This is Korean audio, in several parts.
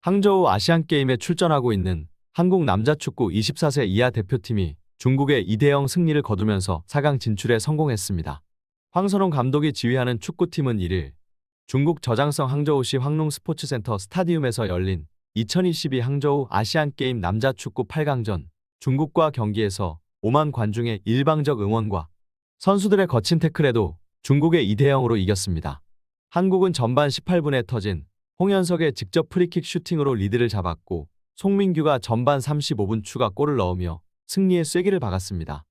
항저우 아시안게임에 출전하고 있는 한국 남자축구 24세 이하 대표팀이 중국의 2대0 승리를 거두면서 4강 진출에 성공했습니다. 황선홍 감독이 지휘하는 축구팀은 1일 중국 저장성 항저우시 황룽 스포츠센터 스타디움에서 열린 2022 항저우 아시안게임 남자축구 8강전 중국과 경기에서 5만 관중의 일방적 응원과 선수들의 거친 태클에도 중국의 2대0으로 이겼습니다. 한국은 전반 18분에 터진 홍현석의 직접 프리킥 슈팅으로 리드를 잡았고 송민규가 전반 35분 추가 골을 넣으며 승리의 쐐기를 박았습니다.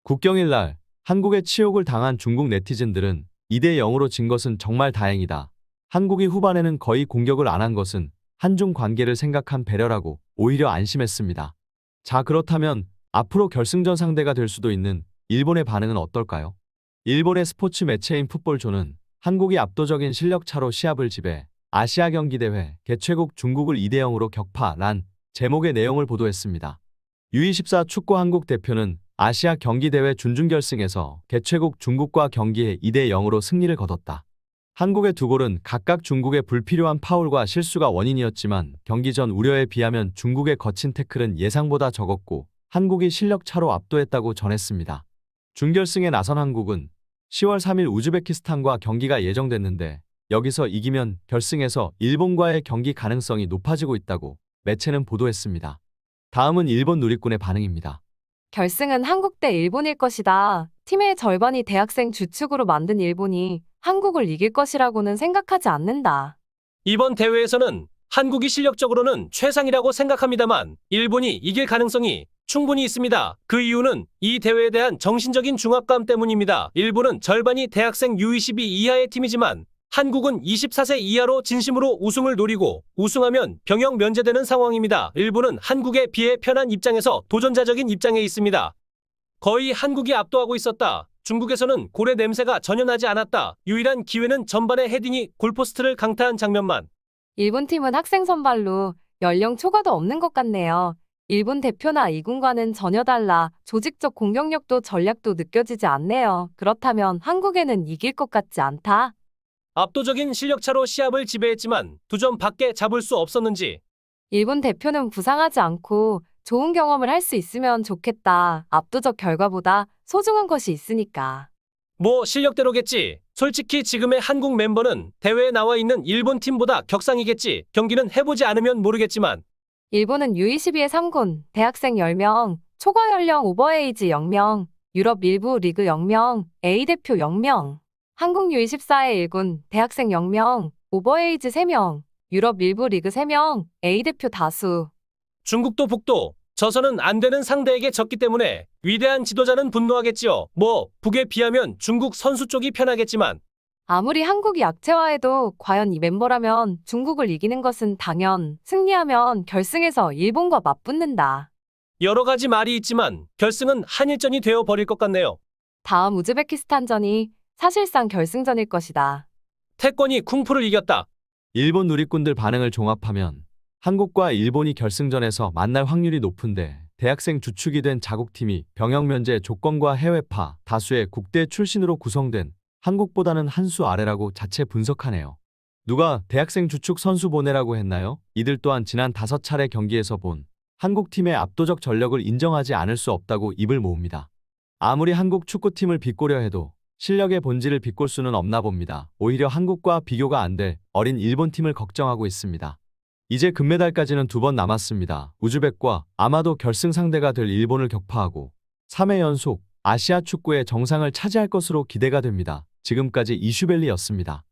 국경일 날 한국의 치욕을 당한 중국 네티즌들은 2대0으로 진 것은 정말 다행이다. 한국이 후반에는 거의 공격을 안 한 것은 한중 관계를 생각한 배려라고 오히려 안심했습니다. 자, 그렇다면 앞으로 결승전 상대가 될 수도 있는 일본의 반응은 어떨까요? 일본의 스포츠 매체인 풋볼조는 한국이 압도적인 실력 차로 시합을 지배 아시아 경기대회 개최국 중국을 2대0으로 격파란 제목의 내용을 보도했습니다. U24 축구 한국 대표는 아시아 경기대회 준중결승에서 개최국 중국과 경기에 2대0으로 승리를 거뒀다. 한국의 두 골은 각각 중국의 불필요한 파울과 실수가 원인이었지만 경기 전 우려에 비하면 중국의 거친 태클은 예상보다 적었고 한국이 실력 차로 압도했다고 전했습니다. 준결승에 나선 한국은 10월 3일 우즈베키스탄과 경기가 예정됐는데 여기서 이기면 결승에서 일본과의 경기 가능성이 높아지고 있다고 매체는 보도했습니다. 다음은 일본 누리꾼의 반응입니다. 결승은 한국 대 일본일 것이다. 팀의 절반이 대학생 주축으로 만든 일본이 한국을 이길 것이라고는 생각하지 않는다. 이번 대회에서는 한국이 실력적으로는 최상이라고 생각합니다만 일본이 이길 가능성이 충분히 있습니다. 그 이유는 이 대회에 대한 정신적인 중압감 때문입니다. 일본은 절반이 대학생 U22 이하의 팀이지만 한국은 24세 이하로 진심으로 우승을 노리고 우승하면 병역 면제되는 상황입니다. 일본은 한국에 비해 편한 입장에서 도전자적인 입장에 있습니다. 거의 한국이 압도하고 있었다. 중국에서는 골의 냄새가 전혀 나지 않았다. 유일한 기회는 전반에 헤딩이 골포스트를 강타한 장면만. 일본 팀은 학생 선발로 연령 초과도 없는 것 같네요. 일본 대표나 이군과는 전혀 달라 조직적 공격력도 전략도 느껴지지 않네요. 그렇다면 한국에는 이길 것 같지 않다. 압도적인 실력차로 시합을 지배했지만 2점 밖에 잡을 수 없었는지. 일본 대표는 부상하지 않고 좋은 경험을 할 수 있으면 좋겠다. 압도적 결과보다 소중한 것이 있으니까. 뭐 실력대로겠지. 솔직히 지금의 한국 멤버는 대회에 나와 있는 일본 팀보다 격상이겠지. 경기는 해보지 않으면 모르겠지만. 일본은 U22에 3군, 대학생 10명, 초과 연령 오버에이지 0명, 유럽 일부 리그 0명, A대표 0명. 한국 U24에 1군, 대학생 0명, 오버에이지 3명, 유럽 일부 리그 3명, A대표 다수. 중국도 북도 져서는 안 되는 상대에게 졌기 때문에 위대한 지도자는 분노하겠지요. 뭐 북에 비하면 중국 선수 쪽이 편하겠지만. 아무리 한국이 약체화해도 과연 이 멤버라면 중국을 이기는 것은 당연. 승리하면 결승에서 일본과 맞붙는다. 여러 가지 말이 있지만 결승은 한일전이 되어버릴 것 같네요. 다음 우즈베키스탄전이 사실상 결승전일 것이다. 태권이 쿵푸를 이겼다. 일본 누리꾼들 반응을 종합하면 한국과 일본이 결승전에서 만날 확률이 높은데 대학생 주축이 된 자국팀이 병역 면제 조건과 해외파 다수의 국대 출신으로 구성된 한국보다는 한 수 아래라고 자체 분석하네요. 누가 대학생 주축 선수 보내라고 했나요? 이들 또한 지난 5차례 경기에서 본 한국팀의 압도적 전력을 인정하지 않을 수 없다고 입을 모읍니다. 아무리 한국 축구팀을 비꼬려 해도 실력의 본질을 비꼴 수는 없나 봅니다. 오히려 한국과 비교가 안 될 어린 일본팀을 걱정하고 있습니다. 이제 금메달까지는 2번 남았습니다. 우즈벡과 아마도 결승 상대가 될 일본을 격파하고 3회 연속 아시아 축구의 정상을 차지할 것으로 기대가 됩니다. 지금까지 이슈벨리였습니다.